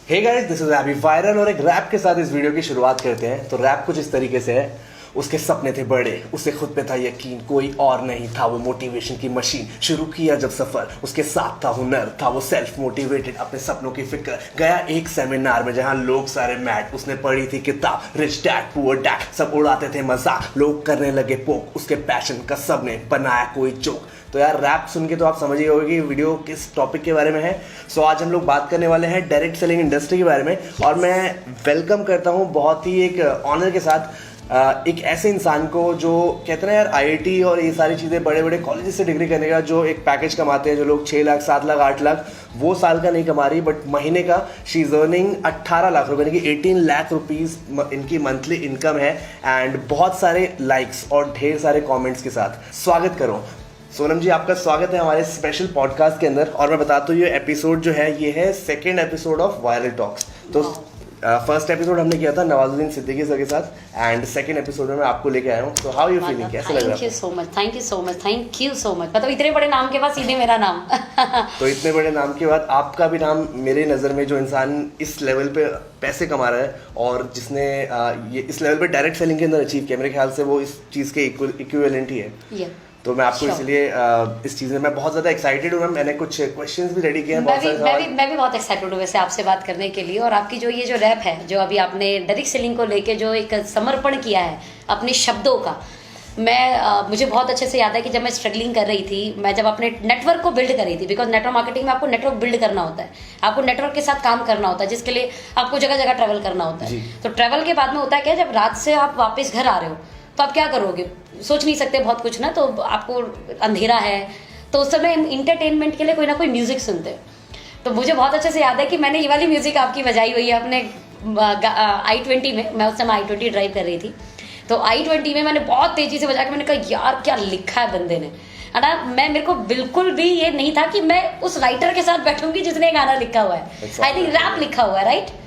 Hey guys, this is अभी viral और एक रैप के साथ इस वीडियो की शुरुआत करते हैं। तो रैप कुछ इस तरीके से है। उसके सपने थे बड़े, उसे खुद पे था यकीन, कोई और नहीं था वो मोटिवेशन की मशीन। शुरू किया जब सफर, उसके साथ था हुनर, था वो सेल्फ मोटिवेटेड, अपने सपनों की फिक्र। गया एक सेमिनार में जहां लोग सारे मैड, उसने पढ़ी थी किताब रिच डैड पुअर डैड, सब उड़ाते थे मजाक, लोग करने लगे पोक, उसके पैशन का सबने बनाया कोई जोक। तो यार रैप सुन के तो आप समझ ही होंगे कि वीडियो किस टॉपिक के बारे में है। सो आज हम लोग बात करने वाले हैं डायरेक्ट सेलिंग इंडस्ट्री के बारे में। और मैं वेलकम करता हूँ बहुत ही एक ऑनर के साथ एक ऐसे इंसान को जो कहते हैं यार आईआईटी और ये सारी चीज़ें बड़े बड़े कॉलेज से डिग्री करने का जो एक पैकेज कमाते हैं, जो लोग 6 लाख 7 लाख 8 लाख वो साल का नहीं कमा रही, बट महीने का शी इज अर्निंग 18 लाख रुपए यानी कि 18 लाख रुपीस इनकी मंथली इनकम है। एंड बहुत सारे लाइक्स और ढेर सारे कॉमेंट्स के साथ स्वागत करो सोनम जी, आपका स्वागत है हमारे स्पेशल पॉडकास्ट के अंदर। और मैं बताता हूँ ये एपिसोड जो है ये है second episode of viral talks. तो फर्स्ट एपिसोड हमने किया था नवाजुद्दीन सिद्दीकी सर के साथ एंड सेकंड एपिसोड में मैं आपको लेके आया हूँ। तो हाउ यू फीलिंग, कैसा लग रहा है? Thank you so much, thank you so much, thank you so much. मतलब इतने बड़े नाम के बाद सीधे मेरा नाम तो इतने बड़े नाम के बाद आपका भी नाम मेरे नज़र में, जो इंसान इस लेवल पे पैसे कमा रहा है और जिसने ये इस लेवल पे डायरेक्ट सेलिंग के अंदर अचीव किया, मेरे ख्याल से वो इस चीज़ के इक्विवेलेंट ही है। तो मैं आपको इसलिए इस चीज़ में मैं बहुत ज़्यादा एक्साइटेड हूँ। मैंने कुछ क्वेश्चंस भी रेडी किए हैं। मैं भी बहुत एक्साइटेड हूँ वैसे आपसे बात करने के लिए। और आपकी जो ये जो रैप है, जो अभी आपने डायरेक्ट सेलिंग को लेके जो एक समर्पण किया है अपने शब्दों का, मुझे बहुत अच्छे से याद है कि जब मैं स्ट्रगलिंग कर रही थी, मैं जब अपने नेटवर्क को बिल्ड कर रही थी, बिकॉज नेटवर्क मार्केटिंग में आपको नेटवर्क बिल्ड करना होता है, आपको नेटवर्क के साथ काम करना होता है, जिसके लिए आपको जगह जगह ट्रैवल करना होता है। तो ट्रैवल के बाद में होता है क्या, जब रात से आप वापस घर आ रहे हो तो आप क्या करोगे, सोच नहीं सकते बहुत कुछ ना, तो आपको अंधेरा है, तो उस समय इंटरटेनमेंट के लिए कोई ना कोई म्यूजिक सुनते हैं। तो मुझे बहुत अच्छे से याद है कि मैंने ये वाली म्यूजिक आपकी बजाई हुई है अपने i20 में। मैं उस समय i20 ड्राइव कर रही थी, तो i20 में मैंने बहुत तेजी से बजा के मैंने कहा यार क्या लिखा है बंदे ने, है ना। मेरे को बिल्कुल भी ये नहीं था कि मैं उस राइटर के साथ बैठूंगी जिसने गाना लिखा हुआ है। आई थिंक रैप लिखा हुआ है, राइट?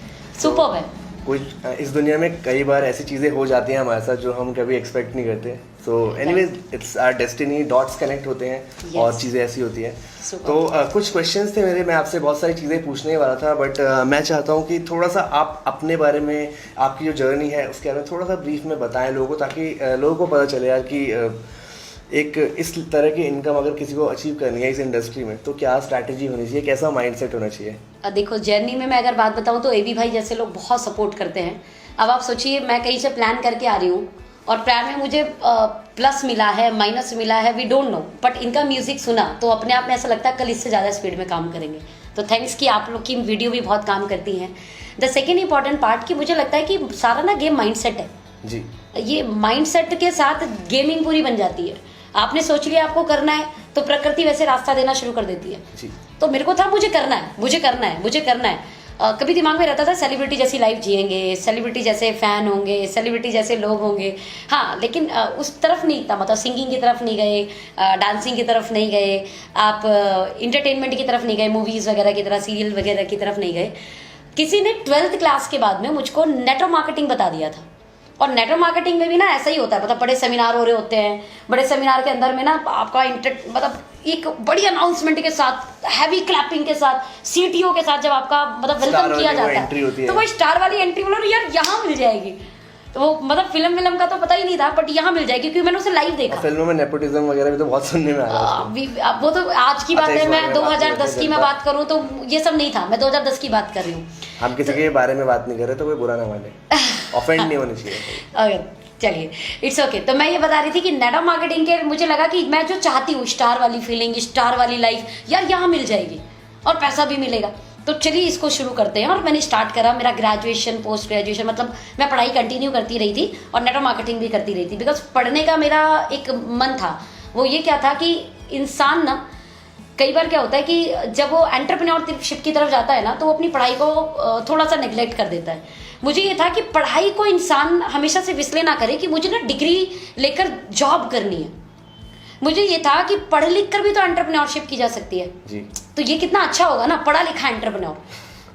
सुपर्ब है। कुछ इस दुनिया में कई बार ऐसी चीज़ें हो जाती हैं हमारे साथ जो हम कभी एक्सपेक्ट नहीं करते। So anyways it's our destiny, dots connect होते हैं और चीज़ें ऐसी होती हैं। तो कुछ क्वेश्चंस थे मेरे, मैं आपसे बहुत सारी चीज़ें पूछने वाला था, बट मैं चाहता हूँ कि थोड़ा सा आप अपने बारे में, आपकी जो जर्नी है उसके बारे में थोड़ा सा ब्रीफ में बताएं लोगों को, ताकि लोगों को पता चले यार कि एक इस तरह की इनकम अगर किसी को अचीव करनी है इस इंडस्ट्री में तो क्या स्ट्रैटेजी होनी चाहिए, कैसा माइंडसेट होना चाहिए। देखो जर्नी में मैं अगर बात बताऊं तो एबी भाई जैसे लोग बहुत सपोर्ट करते हैं। अब आप सोचिए, मैं कहीं से प्लान करके आ रही हूँ और प्लान में मुझे प्लस मिला है, माइनस मिला है, वी डोंट नो, बट इनका म्यूजिक सुना तो अपने आप में ऐसा लगता है कल इससे ज़्यादा स्पीड में काम करेंगे। तो थैंक्स कि आप लोग की वीडियो भी बहुत काम करती हैं। द सेकेंड इंपॉर्टेंट पार्ट कि मुझे लगता है कि सारा ना गेम माइंडसेट है जी। ये माइंडसेट के साथ गेमिंग पूरी बन जाती है। आपने सोच लिया आपको करना है तो प्रकृति वैसे रास्ता देना शुरू कर देती है जी। तो मेरे को था मुझे करना है, मुझे करना है, मुझे करना है। कभी दिमाग में रहता था सेलिब्रिटी जैसी लाइफ जिएंगे, सेलिब्रिटी जैसे फैन होंगे, सेलिब्रिटी जैसे लोग होंगे, हाँ, लेकिन उस तरफ नहीं था। मतलब सिंगिंग की तरफ नहीं गए, डांसिंग की तरफ नहीं गए, आप इंटरटेनमेंट की तरफ नहीं गए, मूवीज़ वगैरह की तरफ, सीरियल वगैरह की तरफ नहीं गए। किसी ने 12th क्लास के बाद में मुझको नेटवर्क मार्केटिंग बता दिया था। और नेटवर्क मार्केटिंग में भी ना ऐसा ही होता है, मतलब बड़े सेमिनार हो रहे होते हैं, बड़े सेमिनार के अंदर में ना आपका मतलब एक बड़ी अनाउंसमेंट के साथ, हैवी क्लैपिंग के साथ, सीटीओ के साथ जब आपका मतलब वेलकम किया जाता है तो वो स्टार वाली एंट्री बोलो यार यहाँ मिल जाएगी। तो वो मतलब फिल्म का तो पता ही नहीं था, बट यहाँ मिल जाएगी क्योंकि मैंने उसे लाइव देखा। फिल्मों में नेपोटिज्म वगैरह भी तो बहुत सुनने में आ रहा है। वो तो आज की बात है, मैं 2010 की मैं बात करूँ तो ये सब नहीं था, मैं 2010 की बात कर रही हूँ। हम किसी के बारे में बात नहीं कर रहे तो कोई बुरा ना माने, ऑफेंड नहीं होनी चाहिए। चलिए, इट्स ओके। तो मैं ये बता रही थी कि नेटवर्क मार्केटिंग के मुझे लगा कि मैं जो चाहती हूँ स्टार वाली फीलिंग, स्टार वाली लाइफ यार यहाँ मिल जाएगी और पैसा भी मिलेगा। तो चलिए इसको शुरू करते हैं। और मैंने स्टार्ट करा मेरा ग्रेजुएशन, पोस्ट ग्रेजुएशन, मतलब मैं पढ़ाई कंटिन्यू करती रही थी और नेटवर्क मार्केटिंग भी करती रही थी, बिकॉज पढ़ने का मेरा एक मन था। वो ये क्या था कि इंसान ना कई बार क्या होता है कि जब वो एंटरप्रेन्योरशिप की तरफ जाता है ना तो वो अपनी पढ़ाई को थोड़ा सा नेग्लेक्ट कर देता है। मुझे ये था कि पढ़ाई को इंसान हमेशा से इसलिए ना करे कि मुझे ना डिग्री लेकर जॉब करनी है। मुझे ये था कि पढ़ लिख कर भी तो एंटरप्रेन्योरशिप की जा सकती है जी। तो ये कितना अच्छा होगा ना, पढ़ा लिखा एंटरप्रेन्योर।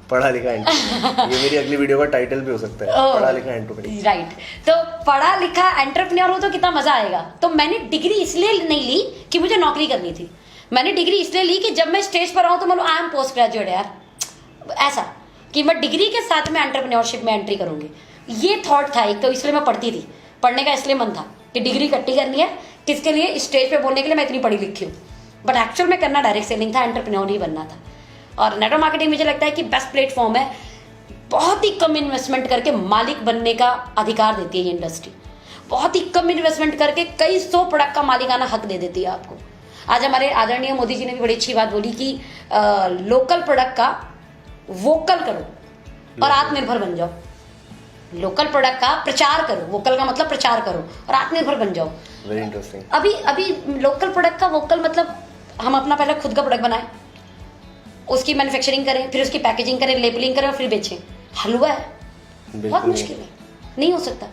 पढ़ा लिखा एंटरप्रेन्योर, ये मेरी अगली वीडियो का टाइटल भी हो सकता है, पढ़ा लिखा एंटरप्रेन्योर। राइट, तो पढ़ा लिखा एंटरप्रेन्योर हो तो कितना मजा आएगा। तो मैंने डिग्री इसलिए नहीं ली कि मुझे नौकरी करनी थी, मैंने डिग्री इसलिए ली कि जब मैं स्टेज पर आऊँ तो मैं आई एम पोस्ट ग्रेजुएट यार, ऐसा कि मैं डिग्री के साथ में एंटरप्रेन्योरशिप में एंट्री करूंगी। ये थॉट था एक, तो इसलिए मैं पढ़ती थी, पढ़ने का इसलिए मन था कि डिग्री इकट्ठी करनी है, किसके लिए, स्टेज पे बोलने के लिए मैं इतनी पढ़ी लिखी हूँ। बट एक्चुअल में करना डायरेक्ट सेलिंग था, एंटरप्रेन्योर ही बनना था। और नेटवर्क मार्केटिंग मुझे लगता है कि बेस्ट प्लेटफॉर्म है, बहुत ही कम इन्वेस्टमेंट करके मालिक बनने का अधिकार देती है ये इंडस्ट्री। बहुत ही कम इन्वेस्टमेंट करके कई 100 प्रोडक्ट का मालिकाना हक दे देती है आपको। आज हमारे आदरणीय मोदी जी ने भी बड़ी अच्छी बात बोली कि लोकल प्रोडक्ट का वोकल करो और आत्मनिर्भर बन जाओ। लोकल प्रोडक्ट का प्रचार करो, वोकल का मतलब प्रचार करो और आत्मनिर्भर बन जाओ। Very interesting. अभी लोकल प्रोडक्ट का वोकल मतलब हम अपना पहले खुद का प्रोडक्ट बनाएं, उसकी मैन्युफैक्चरिंग करें, फिर उसकी पैकेजिंग करें, लेबलिंग करें और फिर बेचें। हलवा है, बहुत मुश्किल है, नहीं हो सकता।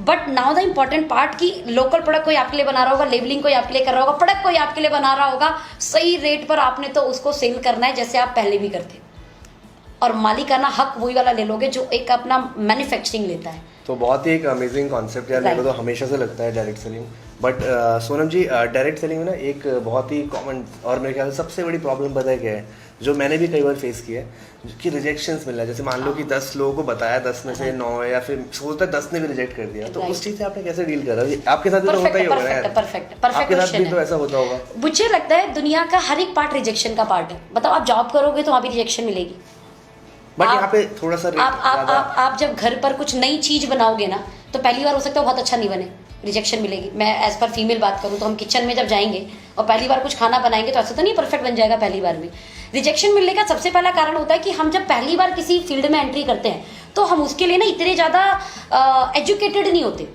But now the important part कि लोकल प्रोडक्ट कोई आपके लिए बना रहा होगा, लेबलिंग कोई आपके लिए कर रहा होगा, प्रोडक्ट कोई आपके लिए बना रहा होगा, सही रेट पर आपने तो उसको सेल करना है जैसे आप पहले भी करते। और मालिकाना हक वही वाला ले लोगे जो एक अपना मैन्युफैक्चरिंग लेता है। तो बहुत ही एक अमेजिंग कॉन्सेप्ट यार, मेरे को तो हमेशा से लगता है direct selling. But Sonam ji, direct selling में ना एक बहुत ही कॉमन और मेरे ख्याल से सबसे बड़ी प्रॉब्लम पता है क्या है, जो मैंने भी कई बार फेस किया है, कि रिजेक्शंस मिल रहा है। जैसे मान लो कि 10 लोगों को बताया, 10 में से 9 या फिर सोचता है 10 ने भी रिजेक्ट कर दिया, तो उस चीज़ से आपने कैसे डील करा? आपके साथ भी तो होता ही होगा यार। परफेक्ट आपके साथ भी तो ऐसा होता होगा। मुझे लगता है दुनिया का हर एक पार्ट रिजेक्शन का पार्ट है। बताओ, आप जॉब करोगे तो वहाँ भी रिजेक्शन मिलेगी। बट यहाँ पे थोड़ा सा आप जब घर पर कुछ नई चीज बनाओगे ना, तो पहली बार हो सकता है बहुत अच्छा नहीं बने, रिजेक्शन मिलेगी। मैं एज पर फीमेल बात करूँ तो हम किचन में जब जाएंगे और पहली बार कुछ खाना बनाएंगे तो ऐसा तो नहीं परफेक्ट बन जाएगा पहली बार में। रिजेक्शन मिलने का सबसे पहला कारण होता है कि हम जब पहली बार किसी फील्ड में एंट्री करते हैं तो हम उसके लिए ना इतने ज्यादा एजुकेटेड नहीं होते,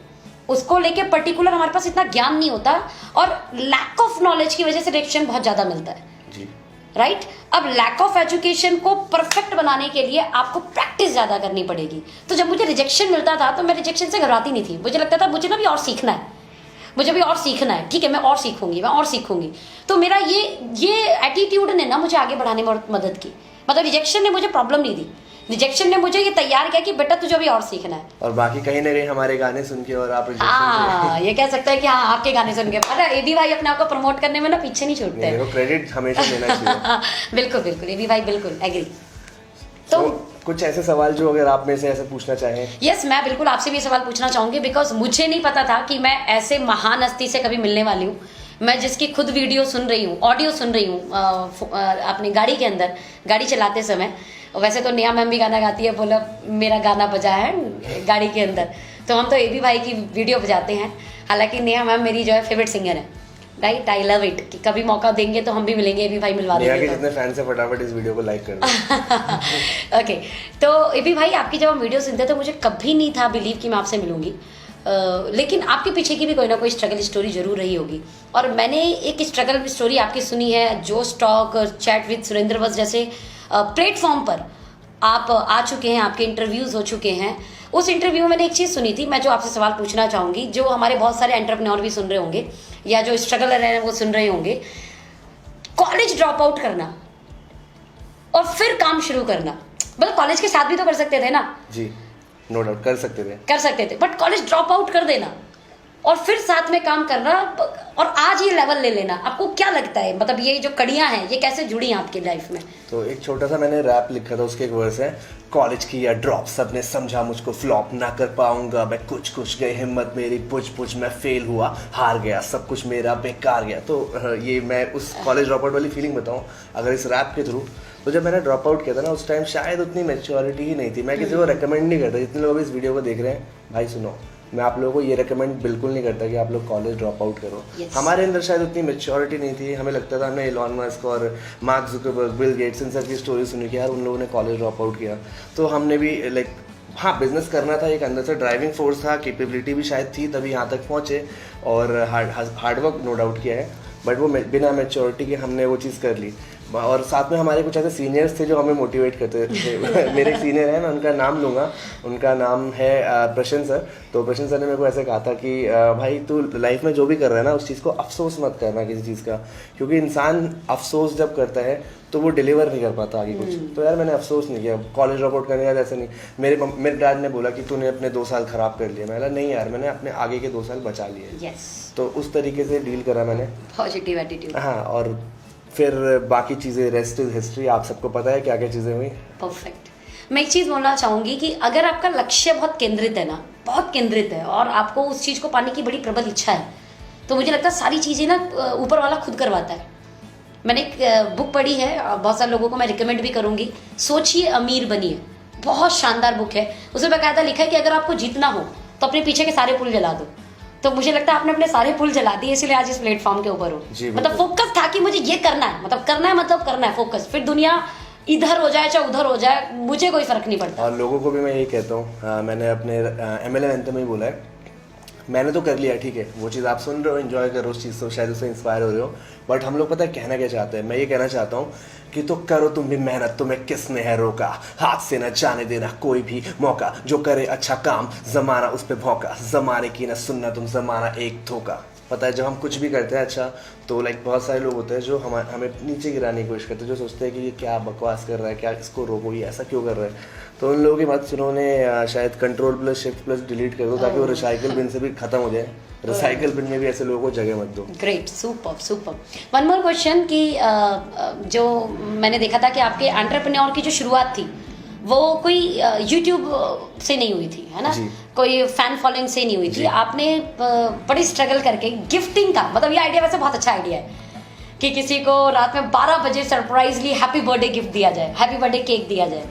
उसको लेके पर्टिकुलर हमारे पास इतना ज्ञान नहीं होता, और लैक ऑफ नॉलेज की वजह से रिजेक्शन बहुत ज्यादा मिलता है जी। राइट। अब लैक ऑफ एजुकेशन को परफेक्ट बनाने के लिए आपको प्रैक्टिस ज्यादा करनी पड़ेगी। तो जब मुझे रिजेक्शन मिलता था तो मैं रिजेक्शन से घबराती नहीं थी, मुझे लगता था मुझे ना भी और सीखना है, मुझे भी और सीखना है, ठीक है मैं और सीखूंगी, मैं और सीखूंगी। तो मेरा ये एटीट्यूड ने ना मुझे आगे बढ़ाने में मदद की। मतलब रिजेक्शन ने मुझे प्रॉब्लम नहीं दी, रिजेक्शन ने मुझे ये तैयार किया कि बेटा तुझे अभी और सीखना है। और बाकी कहीं ना कहीं हमारे गाने सुन के और आप ये कह सकते हैं कि हाँ आपके गाने सुन के। अरे एबी भाई अपने आप को प्रमोट करने में ना पीछे नहीं छूटते हैं, क्रेडिट हमेशा देना चाहिए। बिल्कुल बिल्कुल एबी भाई, बिल्कुल एग्री। तो कुछ ऐसे सवाल जो अगर आप में से ऐसे पूछना चाहें। यस, मैं बिल्कुल आपसे भी सवाल पूछना चाहूंगी, बिकॉज मुझे नहीं पता था कि मैं ऐसे महान हस्ती से कभी मिलने वाली हूँ। मैं जिसकी खुद वीडियो सुन रही हूँ, ऑडियो सुन रही हूँ अपनी गाड़ी के अंदर, गाड़ी चलाते समय। वैसे तो नेहा मैम भी गाना गाती है, बोला मेरा गाना बजा है गाड़ी के अंदर, तो हम तो एबी भाई की वीडियो बजाते हैं। हालांकि नेहा मैम मेरी जो है फेवरेट सिंगर है, राइट। आई लव इट कि कभी मौका देंगे तो हम भी मिलेंगे, एबी भाई मिलवा देंगे। नेहा के जितने फैंस हैं फटाफट इस वीडियो को लाइक कर दो। ओके, तो एबी भाई आपकी जब हम वीडियो सुनते तो मुझे कभी नहीं था बिलीव कि मैं आपसे मिलूंगी, लेकिन आपके पीछे की भी कोई ना कोई स्ट्रगल स्टोरी जरूर रही होगी। और मैंने एक स्ट्रगल स्टोरी आपकी सुनी है, जो स्टॉक, चैट विद सुरेंद्र बस जैसे प्लेटफॉर्म पर आप आ चुके हैं, आपके इंटरव्यूज हो चुके हैं। उस इंटरव्यू में मैंने एक चीज़ सुनी थी, मैं जो आपसे सवाल पूछना चाहूँगी, जो हमारे बहुत सारे एंटरप्रेन्योर भी सुन रहे होंगे या जो स्ट्रगलर हैं वो सुन रहे होंगे। कॉलेज ड्रॉप आउट करना और फिर काम शुरू करना, मतलब कॉलेज के साथ भी तो कर सकते थे ना। जी, नो डाउट कर सकते थे, बट कॉलेज ड्रॉप आउट कर देना और फिर साथ में काम करना और आज ये लेवल ले लेना, आपको क्या लगता है? मतलब ये जो कड़ियां हैं ये कैसे जुड़ी हैं आपकी लाइफ में? तो एक छोटा सा मैंने रैप लिखा था, उसके एक वर्स है, कॉलेज किया ड्रॉप, सबने समझा मुझको फ्लॉप, ना कर पाऊंगा मैं कुछ गई हिम्मत मेरी पुछ मैं फेल हुआ, हार गया, सब कुछ मेरा बेकार गया। तो ये मैं उस कॉलेज ड्रॉप आउट वाली फीलिंग बताऊं अगर इस रैप के थ्रू, तो जब मैंने ड्रॉप आउट किया था ना उस टाइम शायद उतनी मैच्योरिटी ही नहीं थी। मैं किसी को रेकमेंड नहीं करता, जितने लोग इस वीडियो को देख रहे हैं भाई सुनो, मैं आप लोगों को ये रेकमेंड बिल्कुल नहीं करता कि आप लोग कॉलेज ड्रॉप आउट करो। हमारे अंदर शायद उतनी मैच्योरिटी नहीं थी, हमें लगता था हमने एलॉन मस्क और मार्क जुकरबर्ग, बिल गेट्स, इन सब की स्टोरी सुनी कि यार उन लोगों ने कॉलेज ड्रॉप आउट किया, तो हमने भी लाइक हाँ बिजनेस करना था, एक अंदर से ड्राइविंग फोर्स था, कैपेबिलिटी भी शायद थी, तभी यहाँ तक पहुँचे और हार्डवर्क नो डाउट किया है, बट वो बिना मैच्योरिटी के हमने वो चीज़ कर ली। और साथ में हमारे कुछ ऐसे सीनियर्स थे जो हमें मोटिवेट करते थे। मेरे सीनियर हैं, मैं उनका नाम लूँगा, उनका नाम है प्रशांत सर। तो प्रशांत सर ने मेरे को ऐसे कहा था कि भाई तू लाइफ में जो भी कर रहा है ना उस चीज़ को अफसोस मत करना किसी चीज़ का, क्योंकि इंसान अफसोस जब करता है तो वो डिलीवर नहीं कर पाता आगे कुछ। तो यार मैंने अफसोस नहीं किया, कॉलेज ड्रॉप आउट करने का ऐसा नहीं। मेरे डैड ने बोला कि तूने अपने 2 साल खराब कर लिए, मैं बोला नहीं यार मैंने अपने आगे के 2 साल बचा लिए। तो उस तरीके से डील करा मैंने, पॉजिटिव एटीट्यूड। हाँ, और फिर बाकी चीज़ें रेस्ट इज हिस्ट्री, आप सबको पता है क्या क्या चीज़ें हुई। परफेक्ट। मैं एक चीज बोलना चाहूंगी कि अगर आपका लक्ष्य बहुत केंद्रित है ना, बहुत केंद्रित है और आपको उस चीज को पाने की बड़ी प्रबल इच्छा है, तो मुझे लगता है सारी चीजें ना ऊपर वाला खुद करवाता है। मैंने एक बुक पढ़ी है, बहुत सारे लोगों को मैं रिकमेंड भी करूंगी, सोचिए अमीर बनिए, बहुत शानदार बुक है। उसमें बाकायदा लिखा है कि अगर आपको जीतना हो तो अपने पीछे के सारे पुल जला दो। तो मुझे लगता है आपने अपने सारे पुल जला दिए, इसलिए आज इस प्लेटफॉर्म के ऊपर हो। मतलब फोकस था कि मुझे ये करना है, मतलब करना है फोकस, फिर दुनिया इधर हो जाए चाहे उधर हो जाए, मुझे कोई फर्क नहीं पड़ता। और लोगों को भी मैं यही कहता हूँ, मैंने अपने MLM एंथम में ही बोला है, मैंने तो कर लिया, ठीक है, वो चीज़ आप सुन रहे हो, एंजॉय करो उस चीज़ से, शायद उससे इंस्पायर हो रहे हो, बट हम लोग पता है कहना क्या चाहते हैं। मैं ये कहना चाहता हूँ कि तो करो तुम भी मेहनत, तुम्हें किसने है रोका, हाथ से न जाने देना कोई भी मौका, जो करे अच्छा काम जमाना उस पे भौंका, जमाने की न सुनना तुम जमाना एक धोखा। पता है जब हम कुछ भी करते हैं अच्छा, तो लाइक बहुत सारे लोग होते हैं जो हमें नीचे गिराने की कोशिश करते हैं, जो सोचते हैं कि ये क्या बकवास कर रहा है, क्या इसको रोको, ये ऐसा क्यों कर रहा है। तो उन लोगों की बात जिन्होंने शायद Ctrl+Shift+ डिलीट कर दो ताकि वो रिसाइकल बिन से भी खत्म हो जाए। रिसाइकल बिन में भी ऐसे लोगों को जगह मत दो। Great, super. One more question कि जो मैंने देखा था कि आपके एंटरप्रेन्योर की जो शुरुआत थी वो कोई यूट्यूब से नहीं हुई थी, है ना, कोई फैन फॉलोइंग से नहीं हुई थी। आपने बड़ी स्ट्रगल करके गिफ्टिंग का, मतलब ये आइडिया वैसे बहुत अच्छा आइडिया है कि किसी को रात में 12 बजे सरप्राइजली हैप्पी बर्थडे गिफ्ट दिया जाए, हैप्पी बर्थडे केक दिया जाए।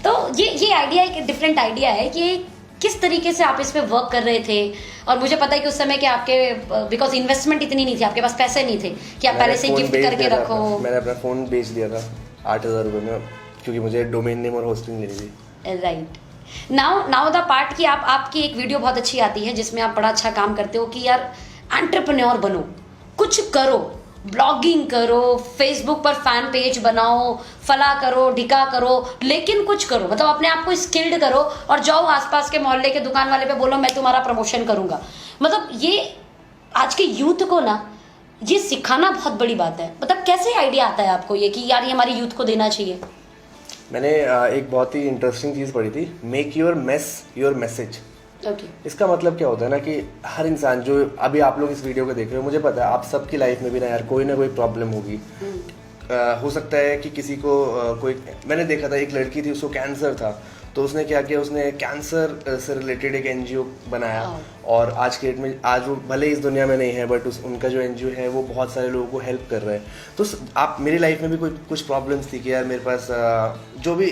तो ये आइडिया एक डिफरेंट आइडिया है कि किस तरीके से आप इस पे वर्क कर रहे थे। और मुझे पता है कि उस समय के आपके बिकॉज इन्वेस्टमेंट इतनी नहीं थी, आपके पास पैसे नहीं थे कि आप पहले से गिफ्ट करके रखो। मैंने अपना फोन बेच दिया था 8,000 रुपये में, क्योंकि मुझे डोमेन नेम और होस्टिंग लेनी थी। राइट, नाउ द पार्ट कि आपकी एक वीडियो बहुत अच्छी आती है जिसमें आप बड़ा अच्छा काम करते हो कि यार एंटरप्रेन्योर बनो, कुछ करो, ब्लॉगिंग करो, फेसबुक पर फैन पेज बनाओ, फला करो ढिका करो, लेकिन कुछ करो, मतलब अपने आप को स्किल्ड करो और जाओ आसपास के मोहल्ले के दुकान वाले पे बोलो मैं तुम्हारा प्रमोशन करूंगा। मतलब ये आज के यूथ को ना ये सिखाना बहुत बड़ी बात है। मतलब कैसे आइडिया आता है आपको ये कि यार ये हमारी यूथ को देना चाहिए? मैंने एक बहुत ही इंटरेस्टिंग चीज़ पढ़ी थी, make your mess your message. इसका मतलब क्या होता है ना कि हर इंसान जो अभी आप लोग इस वीडियो को देख रहे हो, मुझे पता है आप सबकी लाइफ में भी ना यार कोई ना कोई प्रॉब्लम होगी। हो सकता है कि किसी को कोई, मैंने देखा था एक लड़की थी उसको कैंसर था, तो उसने क्या किया, उसने कैंसर से रिलेटेड एक NGO बनाया और आज के डेट में, आज वो भले इस दुनिया में नहीं है बट उनका जो NGO है वो बहुत सारे लोगों को हेल्प कर रहा है। तो आप, मेरी लाइफ में भी कुछ प्रॉब्लम्स थी कि यार मेरे पास जो भी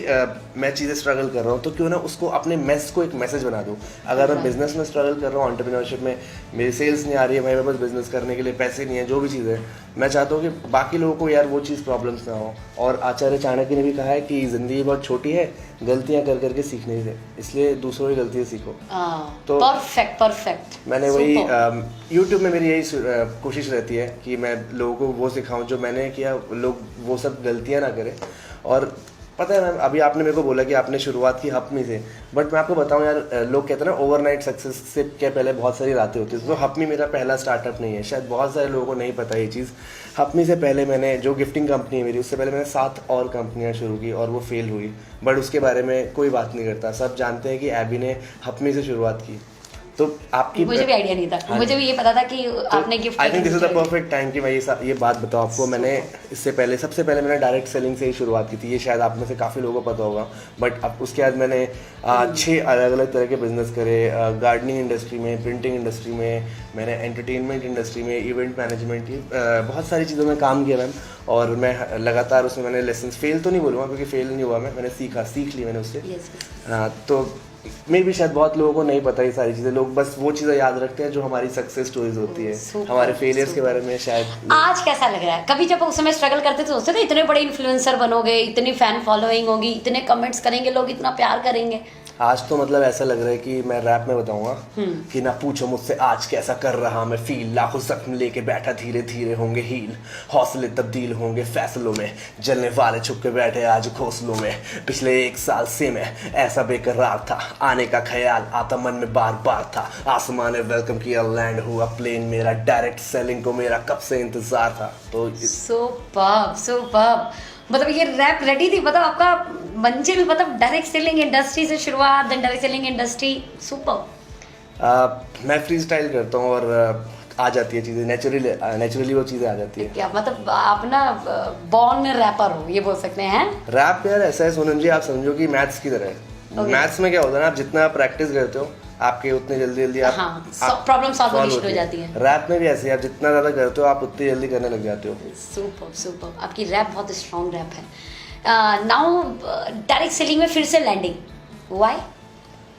मैं चीज़ें स्ट्रगल कर रहा हूँ, तो क्यों ना उसको अपने मेस को एक मैसेज बना दूँ। अगर मैं बिजनेस में स्ट्रगल कर रहा हूँ, एंटरप्रेन्योरशिप में मेरी सेल्स नहीं आ रही है, मेरे पास बिजनेस करने के लिए पैसे नहीं है, जो भी चीज़ है, मैं चाहता हूँ कि बाकी लोगों को यार वो चीज़ प्रॉब्लम्स ना हो। और आचार्य चाणक्य ने भी कहा है कि ज़िंदगी बहुत छोटी है, गलतियाँ कर करके सीखने से, इसलिए दूसरों की गलतियाँ सीखो। तो परफेक्ट। मैंने वही यूट्यूब में मेरी यही कोशिश रहती है कि मैं लोगों को वो सिखाऊं जो मैंने किया, लोग वो सब गलतियां ना करें। और पता है मैम, अभी आपने मेरे को बोला कि आपने शुरुआत की हपमी से, बट मैं आपको बताऊं यार, लोग कहते हैं ना ओवरनाइट सक्सेस से क्या पहले बहुत सारी रातें होती है। तो हपमी मेरा पहला स्टार्टअप नहीं है, शायद बहुत सारे लोगों को नहीं पता ये चीज़। हपमी से पहले मैंने, जो गिफ्टिंग कंपनी है मेरी, उससे पहले मैंने 7 और कंपनियां शुरू की और वो फेल हुई, बट उसके बारे में कोई बात नहीं करता। सब जानते हैं कि एबी ने हपमी से शुरुआत की। तो आपकी, मुझे भी आइडिया नहीं था, मुझे भी ये पता था कि आपने gift, I think this is the perfect time कि मैं ये बात बताऊं आपको। मैंने इससे पहले, सबसे पहले मैंने डायरेक्ट सेलिंग से ही शुरुआत की थी, ये शायद आप में से काफ़ी लोगों को पता होगा। बट अब उसके बाद मैंने 6 अलग अलग तरह के बिजनेस करे, गार्डनिंग इंडस्ट्री में, प्रिंटिंग इंडस्ट्री में, मैंने एंटरटेनमेंट इंडस्ट्री में, इवेंट मैनेजमेंट की बहुत सारी चीज़ों में काम किया मैम। और मैं लगातार उसमें मैंने लेसन, फेल तो नहीं बोलूँगा क्योंकि फेल नहीं हुआ मैंने सीख ली मैंने उससे। तो मे भी शायद बहुत लोगों को नहीं पता ये सारी चीज़ें, लोग बस वो चीज़ें याद रखते हैं जो हमारी सक्सेस स्टोरीज होती है, हमारे फेलियर्स के बारे में शायद। आज कैसा लग रहा है? कभी जब उस समय स्ट्रगल करते थे सोचते थे इतने बड़े इन्फ्लुएंसर बनोगे, इतनी फैन फॉलोइंग होगी, इतने कमेंट्स करेंगे लोग, इतना प्यार करेंगे? आज तो मतलब ऐसा लग रहा है कि मैं रैप में बताऊंगा कि ना पूछो मुझसे आज कैसा कर रहा मैं फील, लाखों जख्म लेके बैठा, धीरे धीरे होंगे हील, हौसले तब्दील होंगे फैसलों में, जलने वाले छुप के बैठे आज घोंसलों में। पिछले 1 साल से मैं ऐसा बेकरार था, आने का ख्याल आता मन में बार बार था, आसमान ने वेलकम किया, लैंड हुआ प्लेन मेरा, डायरेक्ट सेलिंग को मेरा कब से इंतजार था। तो सुपर्ब। मतलब ये रैप रेडी थी, मतलब आपका मंजिल, मतलब डायरेक्ट सेलिंग इंडस्ट्री से शुरुआत, then direct selling industry, super. मैं फ्री स्टाइल करता हूँ और आ जाती है चीज़ें, नेचुरली वो चीज़ें आ जाती है। क्या मतलब आप ना बॉर्न रैपर हो, ये बोल सकते हैं? रैप यार ऐसा है सोनम जी, आप समझो कि मैथ्स की तरह है। मैथ्स में क्या होता है ना, आप जितना प्रैक्टिस करते हो आपके उतने जल्दी आप प्रॉब्लम सॉल्व होनी शुरू हो जाती है। रैप में भी ऐसे है, आप जितना ज़्यादा करते हो आप उतनी जल्दी करने लग जाते हो। सुपर आपकी रैप बहुत स्ट्रॉन्ग रैप है। नाउ डायरेक्ट सेलिंग में फिर से लैंडिंग, व्हाई?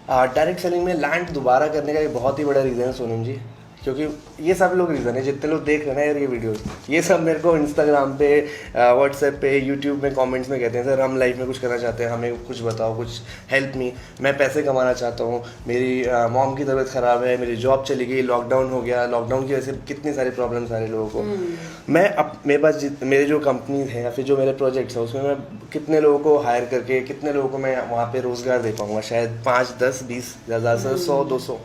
डायरेक्ट सेलिंग में लैंड दोबारा करने का एक बहुत ही बड़ा रीज़न है सोनम जी, क्योंकि ये सब लोग रीज़न है, जितने लोग देख रहे हैं ना यार ये वीडियोस, ये सब मेरे को इंस्टाग्राम पे, व्हाट्सएप पे, यूट्यूब में कमेंट्स में कहते हैं सर हम लाइफ में कुछ करना चाहते हैं, हमें कुछ बताओ, कुछ हेल्प मी, मैं पैसे कमाना चाहता हूँ, मेरी मॉम की तबीयत ख़राब है, मेरी जॉब चली गई, लॉकडाउन हो गया, लॉकडाउन की वजह से कितनी सारी प्रॉब्लम्स आ रही लोगों को। मैं अब मेरे पास मेरे जो कंपनीज हैं या फिर जो मेरे प्रोजेक्ट्स हैं उसमें मैं कितने लोगों को हायर करके कितने लोगों को मैं वहाँ पर रोज़गार दे पाऊँगा, शायद 5, 10, 20, ज़्यादा से 100, 200।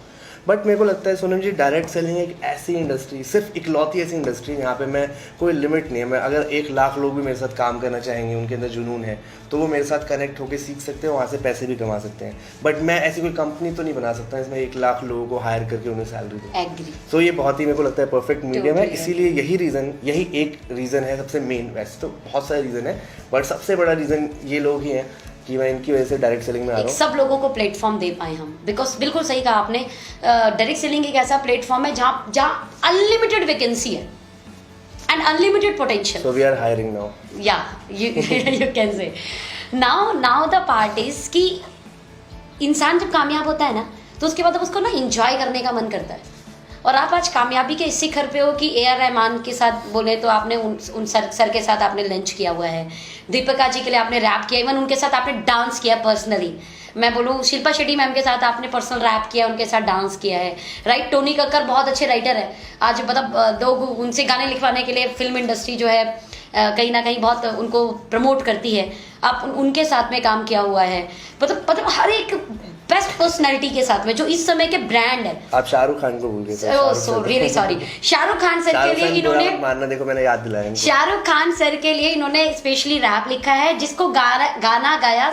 बट मेरे को लगता है सोनम जी डायरेक्ट सेलिंग एक ऐसी इंडस्ट्री, सिर्फ इकलौती ऐसी इंडस्ट्री यहाँ पे मैं कोई लिमिट नहीं है, मैं अगर 1 लाख लोग भी मेरे साथ काम करना चाहेंगे, उनके अंदर जुनून है तो वो मेरे साथ कनेक्ट होकर सीख सकते हैं, वहाँ से पैसे भी कमा सकते हैं। बट मैं ऐसी कोई कंपनी तो नहीं बना सकता इसमें 1 लाख लोगों को हायर करके उन्हें सैलरी दूँ। तो ये बहुत ही मेरे को लगता है परफेक्ट मीडियम है, इसीलिए यही एक रीज़न है सबसे मेन। वैसे तो बहुत सारे रीज़न है बट सबसे बड़ा रीज़न ये लोग ही हैं कि मैं इनकी वजह से डायरेक्ट सेलिंग में आ रहा हूँ। सब लोगों को प्लेटफॉर्म दे पाए हम, बिकॉज बिल्कुल सही कहा आपने, डायरेक्ट सेलिंग एक ऐसा प्लेटफॉर्म है जहाँ अनलिमिटेड वैकेंसी है and unlimited potential. So we are hiring now. या you can say now the part is कि इंसान जब कामयाब होता है ना तो उसके बाद अब उसको ना एंजॉय करने का मन करता है। और आप आज कामयाबी के इस शिखर पे हो कि A.R. रहमान के साथ बोले तो आपने उन सर के साथ आपने लंच किया हुआ है, दीपिका जी के लिए आपने रैप किया, इवन उनके साथ आपने डांस किया पर्सनली। मैं बोलूँ शिल्पा शेट्टी मैम के साथ आपने पर्सनल रैप किया, उनके साथ डांस किया है, राइट? टोनी कक्कर बहुत अच्छे राइटर है, आज मतलब लोग उनसे गाने लिखवाने के लिए फिल्म इंडस्ट्री जो है कहीं ना कहीं बहुत उनको प्रमोट करती है। आप उनके साथ में काम किया हुआ है, मतलब हर एक बेस्ट पर्सनैलिटी के साथ में जो इस समय के ब्रांड है। आप शाहरुख खान को भूल गए। So really sorry. Shahrukh Khan sir के लिए इन्होंने मानना, देखो मैंने याद दिलाया, शाहरुख खान सर के लिए इन्होंने स्पेशली रैप लिखा है जिसको गाना गाया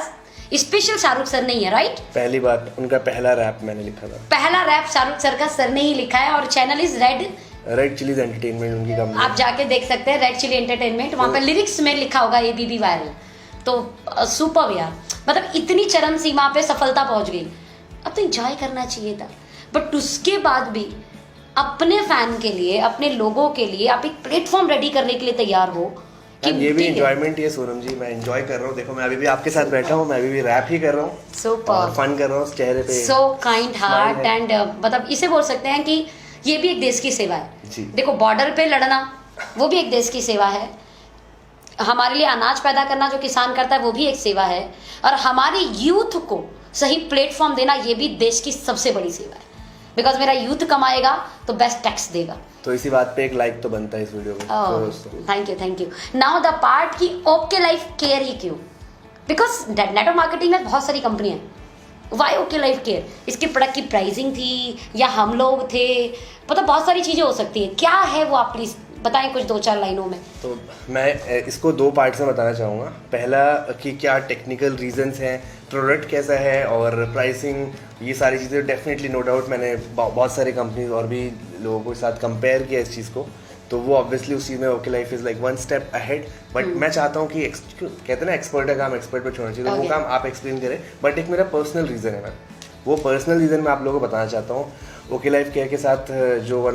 स्पेशल शाहरुख सर ने ही है, राइट? पहली बात उनका पहला रैप मैंने लिखा था, पहला रैप शाहरुख सर का सर ने ही लिखा है और channel is red chillies entertainment उनकी कंपनी, आप जाके देख सकते हैं, रेड चिली एंटरटेनमेंट। वहाँ पे लिरिक्स में लिखा होगा ABB वायरल। तो सुपर यार, मतलब इतनी चरम सीमा पे सफलता पहुंच गई। अब तो एंजॉय करना चाहिए था, बट उसके बाद भी अपने फैन के लिए, अपने लोगों के लिए आप एक प्लेटफॉर्म रेडी करने के लिए तैयार हो कि ये भी एंजॉयमेंट ही है सोनम जी। मैं एंजॉय कर रहा हूँ, देखो मैं अभी भी आपके साथ बैठा हूँ, मैं अभी भी रैप ही कर रहा हूँ, सुपर फन कर रहा हूँ, चेहरे पे सो काइंड हार्ट एंड मतलब इसे बोल सकते हैं कि ये भी एक देश की सेवा है। देखो बॉर्डर पे लड़ना वो भी एक देश की सेवा है, हमारे लिए अनाज पैदा करना जो किसान करता है वो भी एक सेवा है, और हमारे यूथ को सही प्लेटफॉर्म देना ये भी देश की सबसे बड़ी सेवा है। बिकॉज मेरा यूथ कमाएगा तो बेस्ट टैक्स देगा। तो इसी बात पे एक लाइक तो बनता है इस वीडियो में। Thank you. Now the part की ओके लाइफ केयर ही क्यों? बिकॉज नेटवर्क मार्केटिंग में बहुत सारी कंपनियां हैं, वाई ओके लाइफ केयर? इसके प्रोडक्ट की प्राइसिंग थी या हम लोग थे, मतलब बहुत सारी चीजें हो सकती है। क्या है वो, आप प्लीज बताएं कुछ 2-4 लाइनों में। तो मैं इसको 2 पार्ट्स में बताना चाहूँगा। पहला कि क्या टेक्निकल रीजंस हैं, प्रोडक्ट कैसा है और प्राइसिंग, ये सारी चीज़ें डेफिनेटली नो डाउट मैंने बहुत सारी कंपनीज और भी लोगों के साथ कंपेयर किया इस चीज़ को, तो वो ऑब्वियसली उस चीज़ में okay life is like 1 step ahead. But मैं चाहता हूँ कि कहते हैं ना एक्सपर्ट का काम एक्सपर्ट पर छोड़ना चाहिए, तो वो काम आप एक्सप्लेन करें। बट एक मेरा पर्सनल रीज़न है, वो पर्सनल रीज़न मैं आप लोगों को बताना चाहता हूँ। ओके लाइफ केयर के साथ जो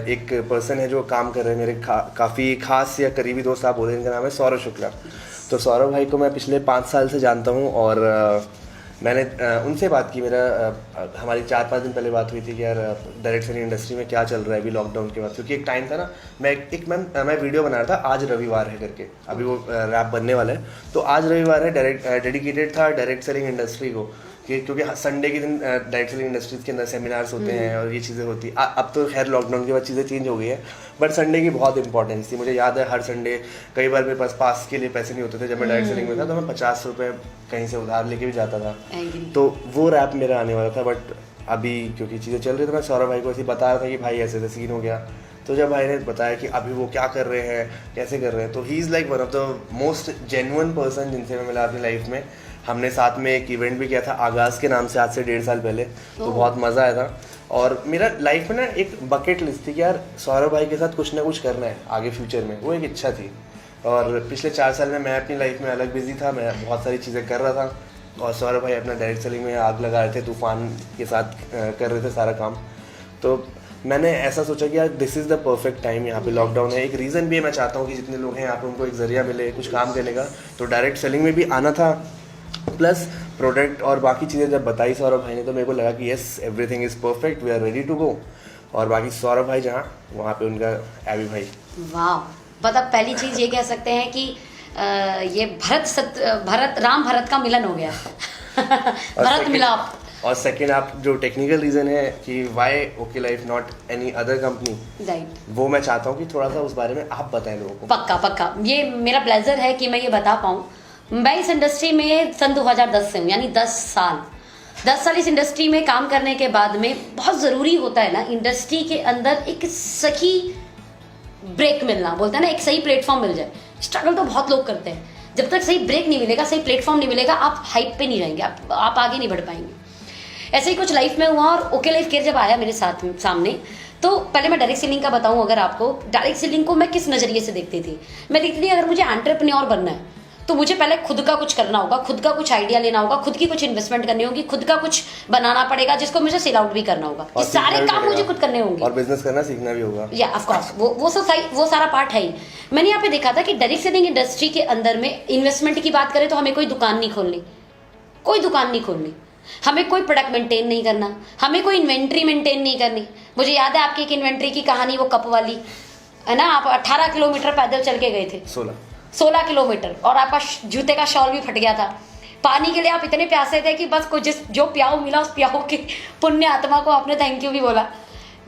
एक पर्सन है जो काम कर रहे हैं, मेरे काफ़ी खास या करीबी दोस्त आप बोले, इनका नाम है सौरभ शुक्ला। तो सौरभ भाई को मैं पिछले 5 साल से जानता हूँ और मैंने उनसे बात की, हमारी 4-5 दिन पहले बात हुई थी कि यार डायरेक्ट सेलिंग इंडस्ट्री में क्या चल रहा है अभी लॉकडाउन के बाद, क्योंकि एक टाइम था ना, मैं वीडियो बना रहा था, आज रविवार है करके, अभी वो रैप बनने वाला है, तो आज रविवार है, डेडिकेटेड था डायरेक्ट सेलिंग इंडस्ट्री को, क्योंकि संडे के दिन डायरेक्ट सेलिंग इंडस्ट्रीज के अंदर सेमिनार्स होते हैं और ये चीज़ें होती है। अब तो खैर लॉकडाउन के बाद चीज़ें चेंज हो गई है, बट संडे की बहुत इंपॉर्टेंस थी। मुझे याद है हर संडे कई बार मेरे पास पास के लिए पैसे नहीं होते थे, जब मैं डायरेक्ट सेलिंग में था तो मैं 50 रुपये कहीं से उधार लेके भी जाता था, तो वो रैप मेरा आने वाला था। बट अभी क्योंकि चीज़ें चल रही, तो मैं सौरभ भाई को ऐसे बता रहा था कि भाई ऐसे ऐसे सीन हो गया, तो जब भाई ने बताया कि अभी वो क्या कर रहे हैं, कैसे कर रहे हैं, तो he is like one of the most genuine person जिनसे मैं मिला अपनी लाइफ में। हमने साथ में एक इवेंट भी किया था आगाज़ के नाम से, आज से 1.5 साल पहले, तो बहुत मज़ा आया था। और मेरा लाइफ में ना एक बकेट लिस्ट थी कि यार सौरभ भाई के साथ कुछ ना कुछ करना है आगे फ्यूचर में, वो एक इच्छा थी। और पिछले 4 साल में मैं अपनी लाइफ में अलग बिजी था, मैं बहुत सारी चीज़ें कर रहा था और सौरभ भाई अपना डायरेक्ट सेलिंग में आग लगा रहे थे, तूफान के साथ कर रहे थे सारा काम। तो मैंने ऐसा सोचा कि यार this is the perfect time, यहाँ पे लॉकडाउन है, एक रीज़न भी है, मैं चाहता हूँ कि जितने लोग हैं यहाँ पे उनको एक ज़रिया मिले कुछ काम करने का। तो डायरेक्ट सेलिंग में भी आना था, प्लस प्रोडक्ट और बाकी चीज़ें जब बताई सौरभ भाई ने तो मेरे को लगा कि yes everything is perfect, we are ready to go. और बाकी सौरभ भाई जहाँ, वहाँ पे उनका एबी भाई। वाह, मतलब पहली चीज ये कह सकते हैं कि ये राम भरत का मिलन हो गया। भरत मिलाप। और सेकंड आप जो टेक्निकल रीज़न है कि why OK Life not any other company, right, वो मैं चाहता हूँ कि थोड़ा सा उस बारे में आप बताएं लोगों को। पक्का पक्का, ये मेरा प्लेजर है कि मैं ये बता पाऊँ। मैं इस इंडस्ट्री में सन 2010 से हूँ, यानी 10 साल इस इंडस्ट्री में काम करने के बाद में बहुत ज़रूरी होता है ना इंडस्ट्री के अंदर एक सही ब्रेक मिलना, बोलते हैं ना, एक सही प्लेटफॉर्म मिल जाए। स्ट्रगल तो बहुत लोग करते हैं, जब तक सही ब्रेक नहीं मिलेगा, सही प्लेटफॉर्म नहीं मिलेगा, आप हाइप पे नहीं रहेंगे, आप आगे नहीं बढ़ पाएंगे। ऐसे ही कुछ लाइफ में हुआ और ओके लाइफ केयर जब आया मेरे सामने, तो पहले मैं डायरेक्ट सेलिंग का बताऊं अगर आपको, डायरेक्ट सेलिंग को मैं किस नज़रिए से देखती थी। मैं देखती थी अगर मुझे एंटरप्रेन्योर बनना है तो मुझे पहले खुद का कुछ करना होगा, खुद का कुछ आइडिया लेना होगा, खुद की कुछ इन्वेस्टमेंट करनी होगी, खुद का कुछ बनाना पड़ेगा जिसको मुझे सेल आउट भी करना होगा। ये सारे काम मुझे खुद करने होंगे और बिजनेस करना सीखना भी होगा। या ऑफ कोर्स वो सारा पार्ट है ही। मैंने यहाँ पे देखा था कि डायरेक्ट सेलिंग इंडस्ट्री के अंदर में इन्वेस्टमेंट की बात करें तो हमें कोई दुकान नहीं खोलनी, हमें कोई प्रोडक्ट मेंटेन नहीं करना, हमें कोई इन्वेंट्री मेंटेन नहीं करनी। मुझे याद है आपकी एक इन्वेंट्री की कहानी, वो कप वाली है ना, आप 18 किलोमीटर पैदल चल के गए थे, 16 किलोमीटर, और आपका जूते का शॉल भी फट गया था। पानी के लिए आप इतने प्यासे थे कि बस जो प्याऊ मिला उस प्याऊ की पुण्य आत्मा को आपने थैंक यू भी बोला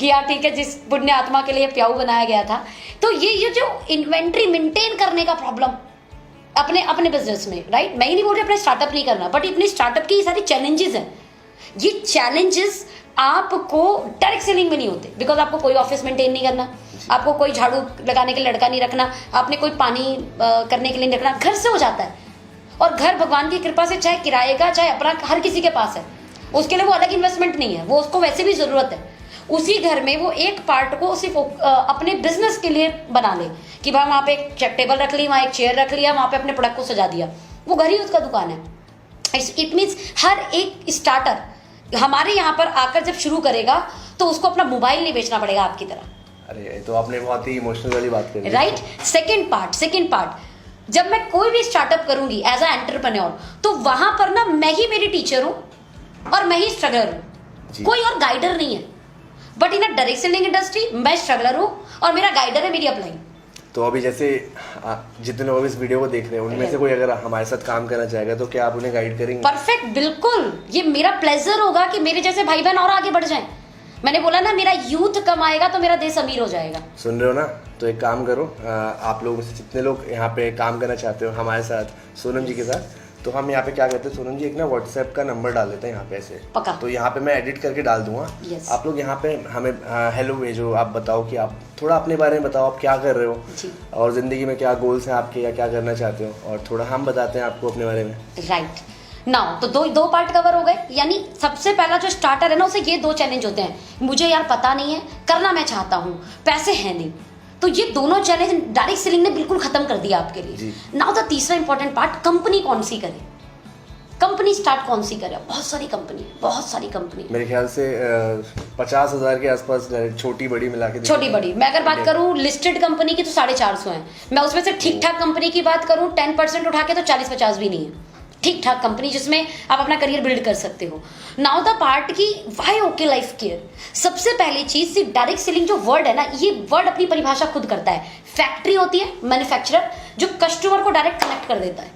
कि यार ठीक है, जिस पुण्य आत्मा के लिए प्याऊ बनाया गया था। तो ये जो इन्वेंट्री मेंटेन करने का प्रॉब्लम अपने बिजनेस में, राइट, मैं ही नहीं बोल रही अपने स्टार्टअप नहीं करना, बट अपने स्टार्टअप की सारी चैलेंजेस हैं। ये चैलेंजेस आपको डायरेक्ट सेलिंग में नहीं होते, बिकॉज आपको कोई ऑफिस मेंटेन नहीं करना, आपको कोई झाड़ू लगाने के लिए लड़का नहीं रखना, आपने कोई पानी करने के लिए नहीं रखना, घर से हो जाता है। और घर भगवान की कृपा से चाहे किराए का चाहे अपना हर किसी के पास है, उसके लिए वो अलग इन्वेस्टमेंट नहीं है, वो उसको वैसे भी जरूरत है। उसी घर में वो एक पार्ट को सिर्फ अपने बिजनेस के लिए बना ले कि भाई वहाँ पे एक टेबल रख ली, वहाँ एक चेयर रख लिया, वहाँ पे अपने प्रोडक्ट को सजा दिया, वो घर ही उसका दुकान है। इट मीन्स हर एक स्टार्टर हमारे यहाँ पर आकर जब शुरू करेगा तो उसको अपना मोबाइल नहीं बेचना पड़ेगा आपकी तरह। अरे तो आपने बहुत ही इमोशनल वाली बात करी, राइट। सेकेंड पार्ट, जब मैं कोई भी स्टार्टअप करूंगी एज अ एंटरप्रेन्योर, तो वहां पर ना मैं ही मेरी टीचर हूं और मैं ही स्ट्रगलर हूं, कोई और गाइडर नहीं है। But in a direct selling industry मैं स्ट्रगलर हूं और मेरा गाइडर है मेरी अपलाइन। तो अभी जैसे जितने लोग इस वीडियो को देख रहे हैं उनमें से कोई अगर हमारे साथ काम करना चाहेगा तो क्या आप उन्हें गाइड करेंगे? परफेक्ट, बिल्कुल। ये मेरा प्लेजर होगा कि मेरे जैसे भाई बहन और आगे बढ़ जाएं। मैंने बोला ना, मेरा यूथ कमाएगा तो मेरा देश अमीर हो जाएगा। सुन रहे हो ना? तो एक काम करो, आप लोग में से जितने लोग यहाँ पे काम करना चाहते हो हमारे साथ, सोनम जी के साथ, तो हम यहाँ पे क्या करते हैं, सोनम जी एक ना व्हाट्सएप का नंबर डाल देते हैं यहाँ पे ऐसे, पक्का। तो यहाँ पे मैं एडिट करके डाल दूंगा। yes. आप लोग यहाँ पे हमें हेलो भेजो, आप बताओ कि आप थोड़ा अपने बारे में बताओ, आप क्या कर रहे हो और जिंदगी में क्या गोल्स हैं आपके या क्या करना चाहते हो, और थोड़ा हम बताते हैं आपको अपने बारे में। राइट नाउ तो दो पार्ट कवर हो गए। यानी सबसे पहला जो स्टार्टर है ना, उसे ये 2 चैलेंज होते हैं, मुझे यार पता नहीं है, करना मैं चाहता हूँ, पैसे हैं नहीं, तो ये दोनों चैलेंज डायरेक्ट सेलिंग ने बिल्कुल खत्म कर दिया आपके लिए। नाउ द तीसरा इंपॉर्टेंट पार्ट, कंपनी कौन सी करे, कंपनी स्टार्ट कौन सी करे। बहुत सारी कंपनी मेरे ख्याल से 50,000 के आसपास छोटी बड़ी मिला के, छोटी बड़ी मैं अगर बात करूं लिस्टेड कंपनी की तो 450 है। मैं उसमें से ठीक ठाक कंपनी की बात करूं 10% उठा के तो 40-50 भी नहीं है ठीक ठाक कंपनी जिसमें आप अपना करियर बिल्ड कर सकते हो। नाउ द पार्ट की व्हाई ओके लाइफ केयर। सबसे पहली चीज, सिर्फ डायरेक्ट सेलिंग जो वर्ड है ना, ये वर्ड अपनी परिभाषा खुद करता है। फैक्ट्री होती है, मैन्युफैक्चरर, जो कस्टमर को डायरेक्ट कनेक्ट कर देता है।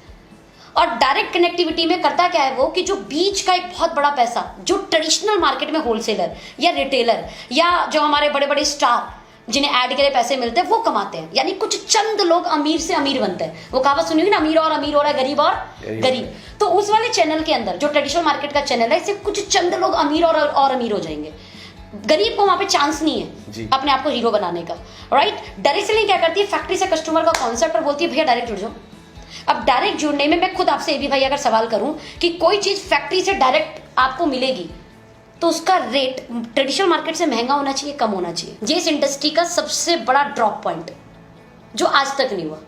और डायरेक्ट कनेक्टिविटी में करता क्या है वो, कि जो बीच का एक बहुत बड़ा पैसा जो ट्रेडिशनल मार्केट में होलसेलर या रिटेलर या जो हमारे बड़े बड़े स्टार जिन्हें ऐड के लिए पैसे मिलते हैं वो कमाते हैं। यानी कुछ चंद लोग अमीर से अमीर बनते हैं। वो कहावत सुनी होगी ना, अमीर और अमीर हो रहा है, गरीब और गरीब। तो उस वाले चैनल के अंदर जो ट्रेडिशनल मार्केट का चैनल है, इससे कुछ चंद लोग अमीर और अमीर हो जाएंगे। गरीब को वहां पे चांस नहीं है अपने आप को हीरो बनाने का। राइट। डायरेक्ट सेलिंग क्या करती है, फैक्ट्री से कस्टमर का कॉन्सेप्ट और बोलती है भैया डायरेक्ट जुड़ जाओ। अब डायरेक्ट जुड़ने में मैं खुद आपसे ये भी भाई अगर सवाल करूं कि कोई चीज फैक्ट्री से डायरेक्ट आपको मिलेगी तो उसका रेट ट्रेडिशनल मार्केट से महंगा होना चाहिए, कम होना चाहिए। ये इस इंडस्ट्री का सबसे बड़ा ड्रॉप पॉइंट जो आज तक नहीं हुआ।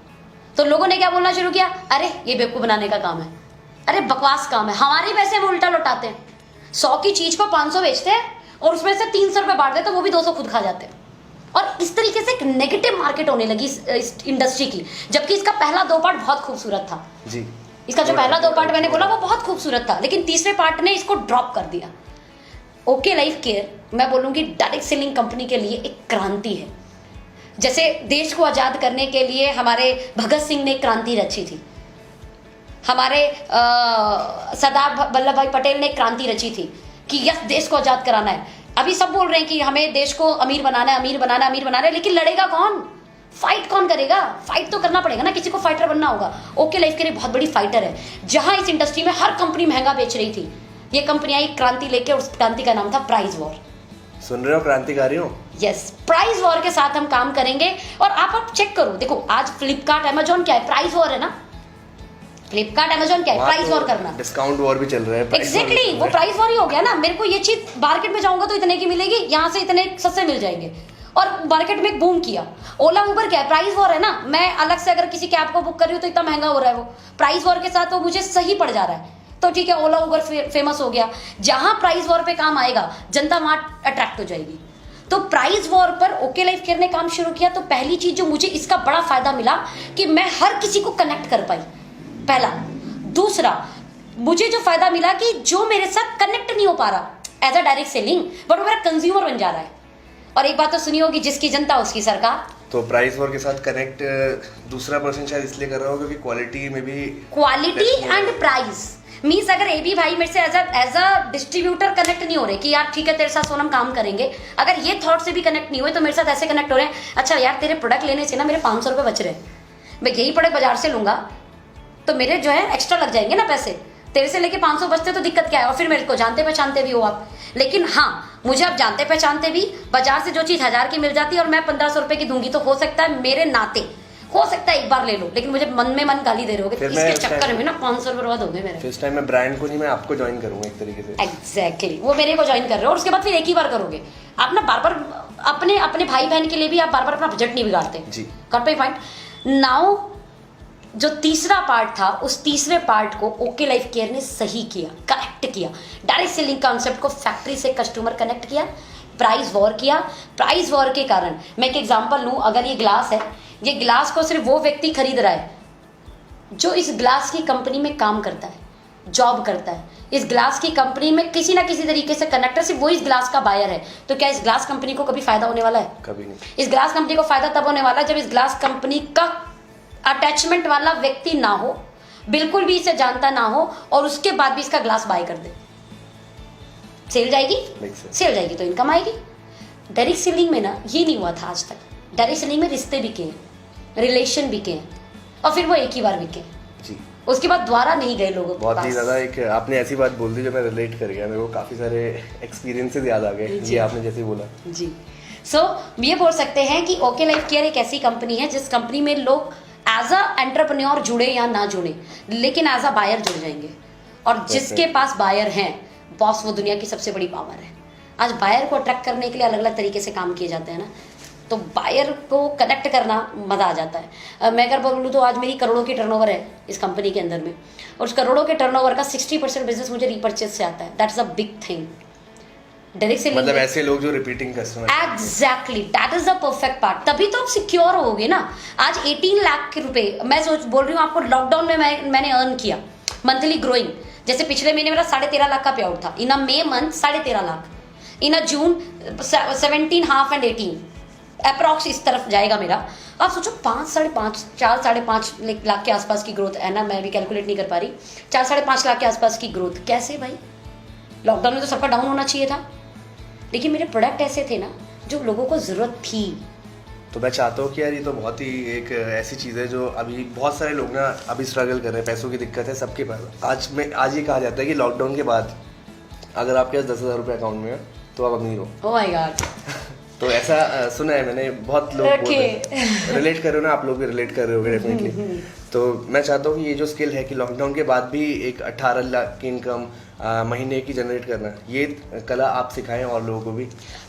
तो लोगों ने क्या बोलना शुरू किया, अरे ये बेवकूफ बनाने का काम है, अरे बकवास काम है, हमारे पैसे हम उल्टा लौटाते हैं। 100 की चीज को 500 बेचते हैं और उसमें से 300 रुपए बांट देते हैं, वो भी 200 खुद खा जाते हैं। और इस तरीके से एक नेगेटिव मार्केट होने लगी इस इंडस्ट्री की, जबकि इसका पहला 2 पार्ट बहुत खूबसूरत था जी। इसका जो पहला 2 पार्ट मैंने बोला वो बहुत खूबसूरत था, लेकिन तीसरे पार्ट ने इसको ड्रॉप कर दिया। ओके लाइफ केयर मैं बोलूंगी डायरेक्ट सेलिंग कंपनी के लिए एक क्रांति है। जैसे देश को आजाद करने के लिए हमारे भगत सिंह ने क्रांति रची थी, हमारे सरदार वल्लभ भाई पटेल ने क्रांति रची थी कि यस देश को आजाद कराना है। अभी सब बोल रहे हैं कि हमें देश को अमीर बनाना है, अमीर बनाना है, अमीर बनाना है, लेकिन लड़ेगा कौन? फाइट कौन करेगा? फाइट तो करना पड़ेगा ना, किसी को फाइटर बनना होगा। ओके लाइफ के लिए बहुत बड़ी फाइटर है। जहां इस इंडस्ट्री में हर कंपनी महंगा बेच रही थी, ये कंपनी आई क्रांति लेके, उस क्रांति का नाम था प्राइस वॉर। सुन रहे हो क्रांतिकारियों? यस, प्राइस वॉर के साथ हम काम करेंगे। और आप चेक करो, देखो आज फ्लिपकार्ट अमेजोन क्या है? प्राइस वॉर है ना। फ्लिपकार्ट अमेजोन क्या है? प्राइस वॉर करना। डिस्काउंट वॉर भी चल रहा है। एग्जैक्टली वो प्राइस वॉर ही हो गया ना। मेरे को ये चीज मार्केट में जाऊंगा तो इतने की मिलेगी, यहाँ से इतने सस्ते मिल जाएंगे, और मार्केट में एक बूम किया। ओला उबर क्या है? प्राइस वॉर है ना। मैं अलग से अगर किसी कैब को बुक कर रही हूँ तो इतना महंगा हो रहा है, वो प्राइस वॉर के साथ वो मुझे सही पड़ जा रहा है, तो ठीक है ओला उबर फेमस हो गया। जहां प्राइस वॉर पे काम आएगा जनता वहां अट्रैक्ट हो जाएगी। तो प्राइस वॉर पर ओके लाइफ केयर ने काम शुरू किया। तो पहली चीज जो मुझे इसका बड़ा फायदा मिला कि मैं हर किसी को कनेक्ट कर पाई, पहला। दूसरा मुझे जो फायदा मिला कि जो मेरे साथ कनेक्ट नहीं हो पा रहा as a direct selling, but वो मेरा कंज्यूमर बन जा रहा है। और एक बात तो सुनी होगी, जिसकी जनता उसकी सरकार। तो प्राइस वॉर के साथ कनेक्ट दूसरा पर्सन शायद इसलिए कर रहा हो क्योंकि क्वालिटी में भी, क्वालिटी एंड प्राइस मीन्स अगर ए बी भाई मेरे से एज अ डिस्ट्रीब्यूटर कनेक्ट नहीं हो रहे कि यार ठीक है तेरे साथ सोनम काम करेंगे, अगर ये थॉट से भी कनेक्ट नहीं हुए तो मेरे साथ ऐसे कनेक्ट हो रहे हैं, अच्छा यार तेरे प्रोडक्ट लेने से ना मेरे 500 रुपए बच रहे हैं, मैं यही प्रोडक्ट बाजार से लूंगा तो मेरे जो है एक्स्ट्रा लग जाएंगे ना पैसे, तेरे से लेके 500 बचते तो दिक्कत क्या है? और फिर मेरे को जानते पहचानते भी हो आप। लेकिन हाँ, मुझे आप जानते पहचानते भी, बाजार से जो चीज 1000 की मिल जाती है और मैं 1500 रुपए की दूंगी, तो हो सकता है मेरे नाते, हो सकता है एक बार ले लो, लेकिन मुझे मन में मन गाली दे रहे होगे, इसके चक्कर में ना 500 रुपए बर्बाद हो गए मेरे। इस टाइम मैं ब्रांड को नहीं, मैं आपको ज्वाइन करूंगा एक तरीके से। एग्जैक्टली वो मेरे को ज्वाइन कर रहे हो और उसके बाद फिर एक ही बार करोगे आप ना, बार बार अपने अपने भाई बहन के लिए भी आप बार बार अपना बजट नहीं बिगाड़ते जी। Got my point now. जो तीसरा पार्ट था, उस तीसरे पार्ट को ओके लाइफ केयर ने सही किया, करेक्ट किया। डायरेक्ट सेलिंग कॉन्सेप्ट को फैक्ट्री से कस्टमर कनेक्ट किया, प्राइस वॉर किया। प्राइस वॉर के कारण मैं एक एग्जांपल लूं, अगर ये ग्लास है, ये ग्लास को सिर्फ वो व्यक्ति खरीद रहा है जो इस ग्लास की कंपनी में काम करता है, जॉब करता है, इस ग्लास की कंपनी में किसी ना किसी तरीके से कनेक्टर, सिर्फ वो इस ग्लास का बायर है। तो क्या इस ग्लास कंपनी को कभी फायदा होने वाला है? कभी नहीं। इस ग्लास कंपनी को फायदा तब होने वाला है जब इस ग्लास कंपनी का अटैचमेंट वाला व्यक्ति ना हो, बिल्कुल भी इसे जानता ना हो, और उसके बाद भी इसका ग्लास बाय कर दे। सेल जाएगी, सेल जाएगी तो इनकम आएगी। डायरेक्ट सेलिंग में ना ये नहीं हुआ था आज तक। डायरेक्ट सेलिंग में रिश्ते बिके हैं, रिलेशन बिके हैं, और फिर वो एक ही बार बिके जी। उसके बाद द्वारा नहीं गए लोगों के बहुत पास। ही ज्यादा एक आपने ऐसी बात बोल दी जो मैं रिलेट कर गया, मेरे को काफी सारे एक्सपीरियंसेस याद आ गए ये आपने जैसे बोला जी। सो ये बोल सकते हैं कि ओके लाइफ केयर एक ऐसी कंपनी है जिस कंपनी में लोग एज अ एंटरप्रेन्योर जुड़े या ना जुड़े, लेकिन एज अ बायर जुड़ जाएंगे। और जिसके पास बायर हैं बॉस, वो दुनिया की सबसे बड़ी पावर है। आज बायर को अट्रैक्ट करने के लिए अलग अलग तरीके से काम किए जाते हैं ना, तो बायर को कनेक्ट करना मजा आ जाता है। मैं अगर बोलूँ तो आज मेरी करोड़ों की टर्नओवर है इस कंपनी के अंदर में, और उस करोड़ों के टर्नओवर का 60% बिजनेस मुझे रीपर्चेज से आता है। That's a big thing. Direct selling मतलब ऐसे लोग जो repeating customer. Exactly, that is the perfect part. तभी तो आप सिक्योर होगे ना। आज 18 लाख के रुपए मैं बोल रही हूँ आपको, लॉकडाउन में मैंने अर्न किया मंथली ग्रोइंग। जैसे पिछले महीने मेरा 13.5 लाख का पे आउट था, in a May month 13.5 lakh, in a June 17.5 and 18 approx इस तरफ जाएगा मेरा। आप सोचो 4-5 लाख के आसपास की ग्रोथ है ना, मैं भी कैलकुलेट नहीं कर पा रही, 4-5.5 लाख के आसपास की ग्रोथ कैसे भाई? लॉकडाउन में तो सबका डाउन होना चाहिए था, लेकिन मेरे प्रोडक्ट ऐसे थे ना जो लोगों को जरूरत थी। तो मैं चाहता हूँ कि यार ये तो बहुत ही एक ऐसी चीज़ है जो अभी बहुत सारे लोग ना अभी स्ट्रगल कर रहे हैं, पैसों की दिक्कत है सबके पास। आज ये कहा जाता है कि लॉकडाउन के बाद अगर आपके पास 10,000 रुपये अकाउंट में है तो आप अमीर हो। ओह माय गॉड, तो ऐसा सुना है मैंने, बहुत लोग रिलेट कर रहे हो ना, आप लोग भी रिलेट कर रहे होगे डेफिनेटली। तो मैं चाहता हूँ कि ये जो स्किल है कि लॉकडाउन के बाद भी एक 18 लाख की इनकम महीने की जनरेट करना, ये कला आप सिखाएं और लोगों को भी।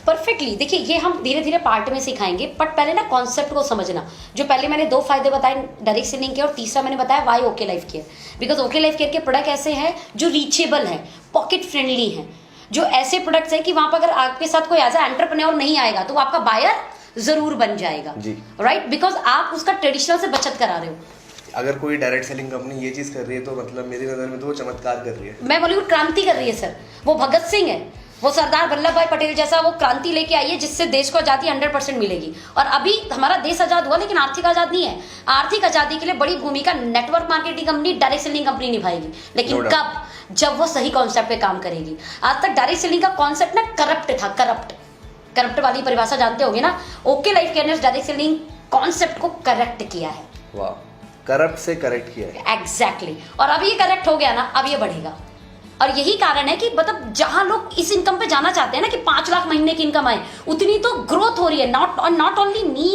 परफेक्टली, देखिए ये हम धीरे धीरे पार्ट में सिखाएंगे, बट पहले ना कॉन्सेप्ट को समझना। जो पहले मैंने 2 फायदे बताए डायरेक्ट सेलिंग के, और तीसरा मैंने बताया why OK Life Care. Because OK Life Care के प्रोडक्ट ऐसे हैं जो रीचेबल हैं, पॉकेट फ्रेंडली हैं, जो ऐसे प्रोडक्ट्स हैं कि वहां पर अगर आपके साथ कोई एज एंटरप्रेन्योर नहीं आएगा तो वो आपका बायर जरूर बन जाएगा, राइट? बिकॉज आप उसका ट्रेडिशनल से बचत करा रहे हो। अगर कोई डायरेक्ट सेलिंग कंपनी ये चीज कर रही है तो मतलब मेरी नजर में तो वो चमत्कार कर रही है। मैं बॉलीवुड क्रांति कर रही है सर। वो भगत सिंह है, वो सरदार वल्लभ भाई पटेल जैसा वो क्रांति लेके आई है जिससे देश को आजादी 100% मिलेगी। और अभी हमारा देश आजाद हुआ लेकिन आर्थिक आजाद नहीं है। आर्थिक आजादी के लिए बड़ी भूमिका network marketing company, direct selling company निभाएगी, लेकिन कब? जब वो सही कॉन्सेप्ट पे काम करेगी। आज तक डायरेक्ट सेलिंग का कॉन्सेप्ट ना करप्ट था, करप्ट वाली परिभाषा जानते होंगे ना। ओके लाइफ केयर ने डायरेक्ट सेलिंग कॉन्सेप्ट को करेक्ट किया है। वाह, करप्ट से करेक्ट किया है। एग्जैक्टली। और अब ये करेक्ट हो गया ना, अब ये बढ़ेगा। और यही कारण है कि मतलब जहां लोग इस इनकम पे जाना चाहते हैं ना कि 5 लाख महीने की इनकम आए, उतनी तो ग्रोथ हो रही है। नॉट ओनली मी,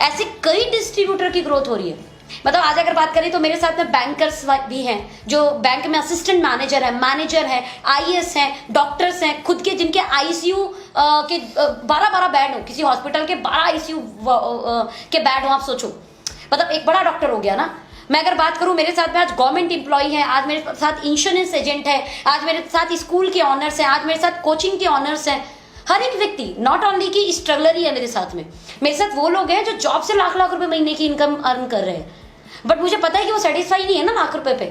ऐसे कई डिस्ट्रीब्यूटर की ग्रोथ हो रही है। मतलब आज अगर बात करें तो मेरे साथ में बैंकर्स भी हैं जो बैंक में असिस्टेंट मैनेजर है, आईएएस हैं, डॉक्टर्स हैं, खुद के जिनके आईसीयू के 12 बेड हो, किसी हॉस्पिटल के 12 आईसीयू के बेड हो। आप सोचो, मतलब एक बड़ा डॉक्टर हो गया ना। मैं अगर बात करूं, मेरे साथ में आज गवर्नमेंट एम्प्लॉय है, आज मेरे साथ इंश्योरेंस एजेंट है, आज मेरे साथ स्कूल के ऑनर्स हैं, आज मेरे साथ कोचिंग के ऑनर्स हैं। हर एक व्यक्ति, नॉट ओनली की स्ट्रगलर ही है मेरे साथ वो लोग हैं जो जॉब से लाख रुपए महीने की इनकम अर्न कर रहे हैं। बट मुझे पता है कि वो सेटिस्फाई नहीं है ना लाख रुपए पे।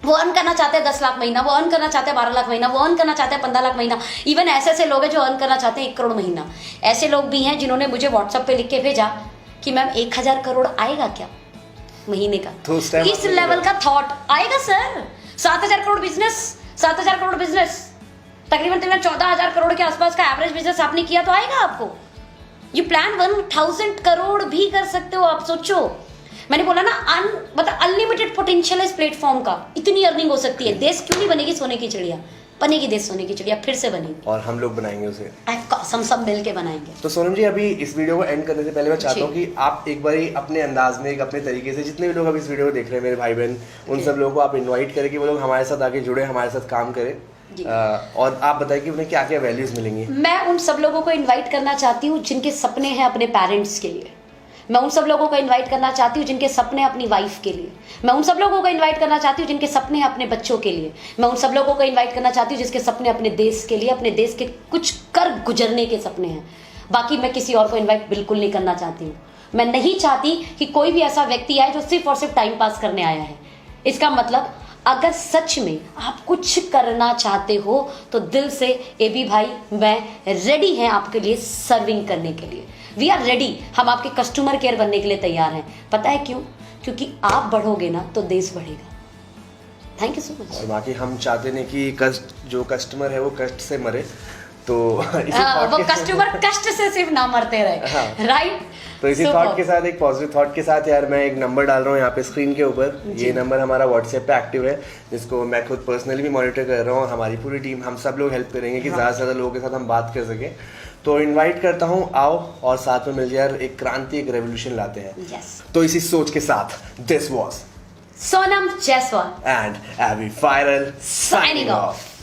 वो अर्न करना चाहते हैं 10 लाख महीना, वो अर्न करना चाहते हैं 12 लाख महीना, वो अर्न करना चाहते हैं 15 लाख महीना। इवन ऐसे लोग हैं जो अर्न करना चाहते हैं 1 करोड़ महीना। ऐसे लोग भी हैं जिन्होंने मुझे व्हाट्सएप पे लिख के भेजा कि मैम 1000 करोड़ आएगा क्या महीने का? तो इस लेवल का थॉट आएगा sir. 7000 crore business, 7000 crore business, तकरीबन 14,000 करोड़ के आसपास का एवरेज बिजनेस आपने किया तो आएगा आपको। यू प्लान 1000 करोड़ भी कर सकते हो आप। सोचो, मैंने बोला ना मतलब अनलिमिटेड पोटेंशियल है इस प्लेटफॉर्म का। इतनी अर्निंग हो सकती है। देश क्यों नहीं बनेगी सोने की चिड़िया? बनेगी देश सोने की चिड़िया, फिर से बनेगी, और हम लोग बनाएंगे उसे। हम सब मिल के बनाएंगे। तो सोनम जी, अभी इस वीडियो को एंड करने से पहले मैं चाहता हूँ कि आप एक बार अपने अंदाज में, एक अपने तरीके से, जितने भी लोग अभी इस वीडियो को देख रहे हैं, मेरे भाई बहन, उन सब लोगों को आप इन्वाइट करें कि वो लोग हमारे साथ आके जुड़े, हमारे साथ काम करें। और आप बताइए कि उन्हें क्या क्या वैल्यूज मिलेंगी। मैं उन सब लोगों को इन्वाइट करना चाहती हूँ जिनके सपने हैं अपने पेरेंट्स के लिए। मैं उन सब लोगों को इनवाइट करना चाहती हूँ जिनके सपने अपनी वाइफ के लिए। मैं उन सब लोगों को इनवाइट करना चाहती हूँ जिनके सपने हैं अपने बच्चों के लिए। मैं उन सब लोगों को इनवाइट करना चाहती हूँ जिसके सपने अपने देश के लिए, अपने देश के कुछ कर गुजरने के सपने हैं। बाकी मैं किसी और को इनवाइट बिल्कुल नहीं करना चाहती हूँ। मैं नहीं चाहती कि कोई भी ऐसा व्यक्ति आए जो सिर्फ और सिर्फ टाइम पास करने आया है। इसका मतलब अगर सच में आप कुछ करना चाहते हो तो दिल से एबी भाई मैं रेडी हैं आपके लिए सर्विंग करने के लिए। We are ready. हम आपके कस्टमर केयर बनने के लिए तैयार हैं। पता है क्यों? क्योंकि आप बढ़ोगे ना तो देश बढ़ेगा। Thank you so much. और बाकी हम चाहते नहीं कि जो कस्टमर है वो कष्ट से मरे, तो वो कस्टमर कष्ट से सिर्फ ना मरते रहे। राइट। तो इसी थॉट के साथ, एक पॉजिटिव थॉट के साथ यार, मैं एक नंबर डाल रहा हूँ यहाँ पे स्क्रीन के ऊपर। ये नंबर हमारा व्हाट्सएप पे एक्टिव है, जिसको मैं खुद पर्सनली भी मॉनिटर कर रहा हूँ, और हमारी पूरी टीम, हम सब लोग हेल्प करेंगे कि ज़्यादा से ज़्यादा लोगों के साथ हम बात कर सकें। तो इनवाइट करता हूँ, आओ और साथ में मिलकर यार एक क्रांति, एक रेवोल्यूशन लाते हैं। तो इसी सोच के साथ, this was Sonam Jaiswal and AB viral signing of.